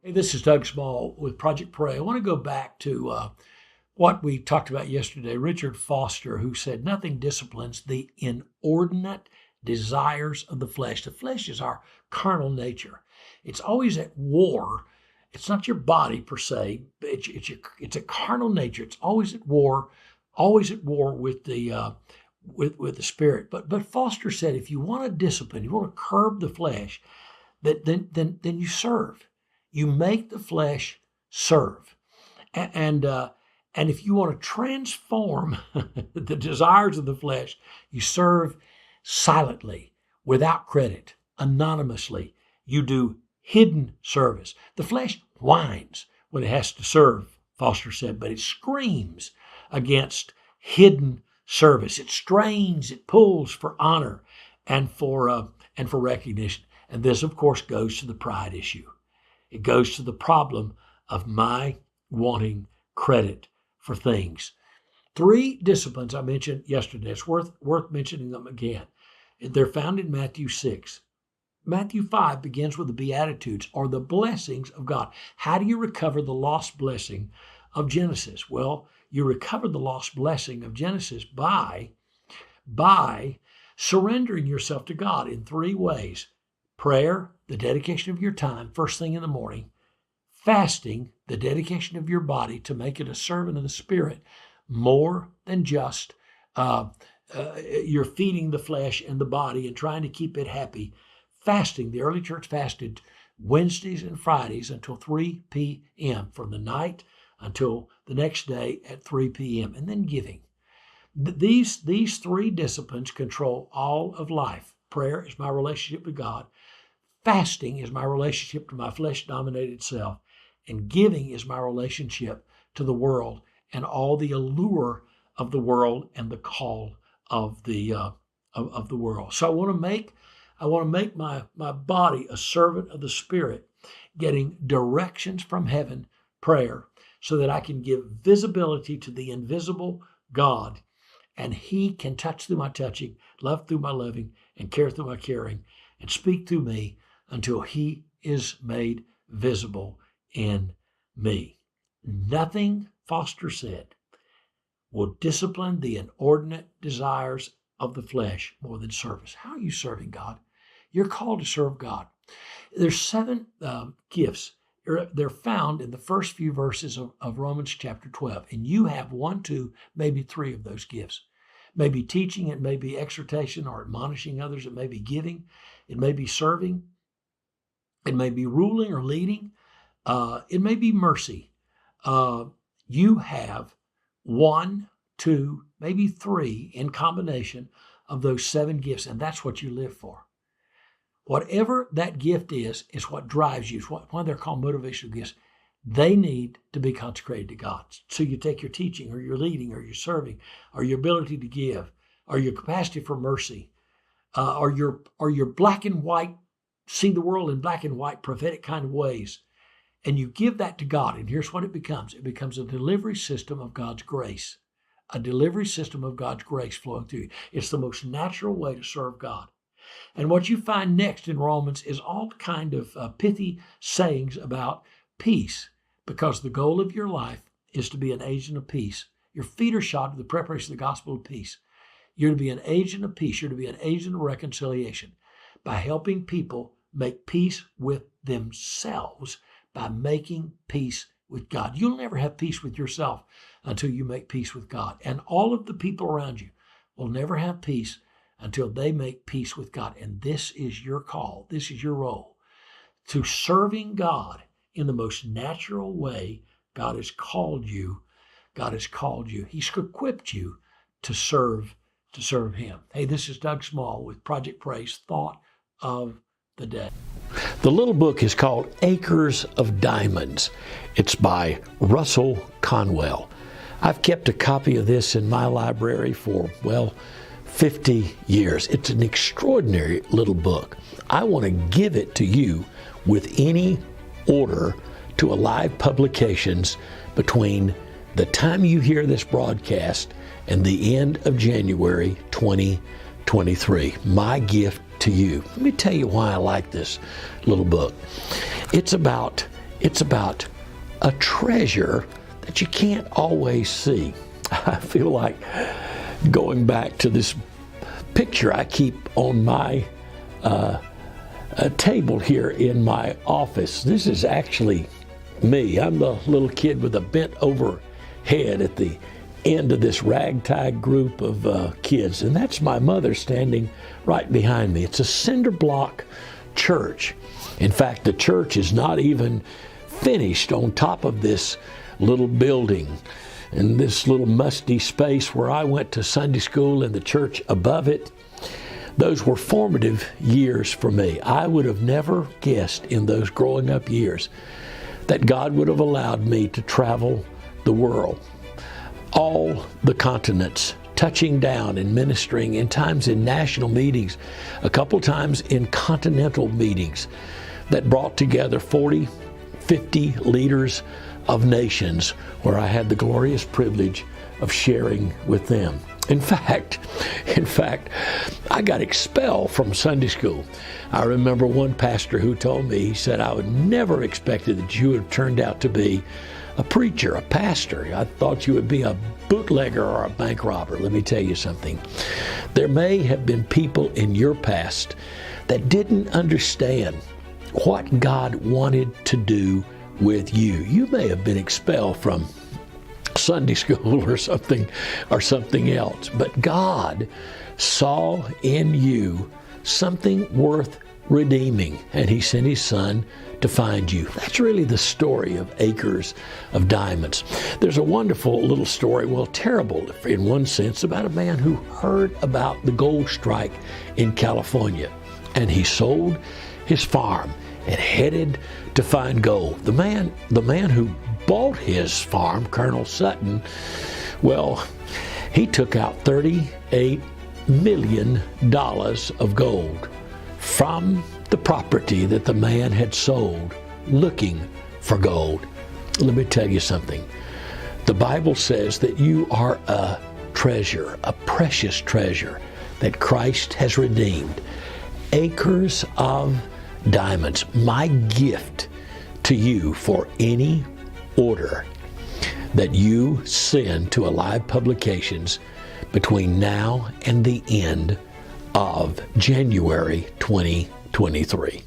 Hey, this is Doug Small with Project Pray. I want to go back to what we talked about yesterday. Richard Foster, who said, nothing disciplines the inordinate desires of the flesh. The flesh is our carnal nature. It's always at war. It's not your body per se. It's a carnal nature. It's always at war with the with the spirit. But Foster said, if you want to discipline, you want to curb the flesh, then you serve. You make the flesh serve. And if you want to transform the desires of the flesh, you serve silently, without credit, anonymously. You do hidden service. The flesh whines when it has to serve, Foster said, but it screams against hidden service. It strains, it pulls for honor and for recognition. And this, of course, goes to the pride issue. It goes to the problem of my wanting credit for things. 3 disciplines I mentioned yesterday. It's worth mentioning them again. They're found in Matthew 6. Matthew 5 begins with the Beatitudes, or the blessings of God. How do you recover the lost blessing of Genesis? Well, you recover the lost blessing of Genesis by surrendering yourself to God in 3 ways. Prayer, the dedication of your time, first thing in the morning. Fasting, the dedication of your body to make it a servant of the Spirit, more than just you're feeding the flesh and the body and trying to keep it happy. Fasting, the early church fasted Wednesdays and Fridays until 3 p.m. from the night until the next day at 3 p.m. and then giving. These 3 disciplines control all of life. Prayer is my relationship with God. Fasting is my relationship to my flesh-dominated self. And giving is my relationship to the world and all the allure of the world and the call of the world. So I want to make my body a servant of the Spirit, getting directions from heaven, prayer, so that I can give visibility to the invisible God, and He can touch through my touching, love through my loving, and care through my caring, and speak through me until He is made visible in me. Nothing, Foster said, will discipline the inordinate desires of the flesh more than service. How are you serving God? You're called to serve God. There's 7 gifts. They're found in the first few verses of Romans chapter 12. And you have 1, 2, maybe 3 of those gifts. It may be teaching, it may be exhortation or admonishing others, it may be giving, it may be serving, it may be ruling or leading, it may be mercy. You have 1, 2, maybe 3 in combination of those 7 gifts, and that's what you live for. Whatever that gift is what drives you. It's why they're called motivational gifts. They need to be consecrated to God. So you take your teaching or your leading or your serving or your ability to give or your capacity for mercy or your black and white, see the world in black and white prophetic kind of ways, and you give that to God. And here's what it becomes. It becomes a delivery system of God's grace, a delivery system of God's grace flowing through you. It's the most natural way to serve God. And what you find next in Romans is all kind of pithy sayings about peace, because the goal of your life is to be an agent of peace. Your feet are shod to the preparation of the gospel of peace. You're to be an agent of peace. You're to be an agent of reconciliation by helping people make peace with themselves, by making peace with God. You'll never have peace with yourself until you make peace with God. And all of the people around you will never have peace until they make peace with God. And this is your call. This is your role, to serving God in the most natural way God has called you. God has called you. He's equipped you to serve Him. Hey, this is Doug Small with Project Praise Thought of the Day. The little book is called Acres of Diamonds. It's by Russell Conwell. I've kept a copy of this in my library for, 50 years. It's an extraordinary little book. I want to give it to you with any order to Alive Publications between the time you hear this broadcast and the end of January 2023. My gift to you. Let me tell you why I like this little book. It's about It's about a treasure that you can't always see. I feel like going back to this picture I keep on my table here in my office. This is actually me. I'm the little kid with a bent over head at the end of this ragtag group of kids, and that's my mother standing right behind me. It's a cinder block church. In fact, the church is not even finished on top of this little building and this little musty space where I went to Sunday school and the church above it. Those were formative years for me. I would have never guessed in those growing up years that God would have allowed me to travel the world, all the continents, touching down and ministering in times in national meetings, a couple times in continental meetings that brought together 40, 50 leaders of nations where I had the glorious privilege of sharing with them. In fact, I got expelled from Sunday school. I remember one pastor who told me, he said, I would never expected that you would have turned out to be a preacher, a pastor. I thought you would be a bootlegger or a bank robber. Let me tell you something. There may have been people in your past that didn't understand what God wanted to do with you. You may have been expelled from Sunday school or something else, but God saw in you something worth redeeming, and He sent His Son to find you. That's really the story of Acres of Diamonds. There's a wonderful little story, well, terrible in one sense, about a man who heard about the gold strike in California, and he sold his farm and headed to find gold. The man who bought his farm, Colonel Sutton, well, he took out $38 million of gold from the property that the man had sold looking for gold. Let me tell you something. The Bible says that you are a treasure, a precious treasure that Christ has redeemed. Acres of diamonds. My gift to you for any order that you send to Alive Publications between now and the end of January 2023.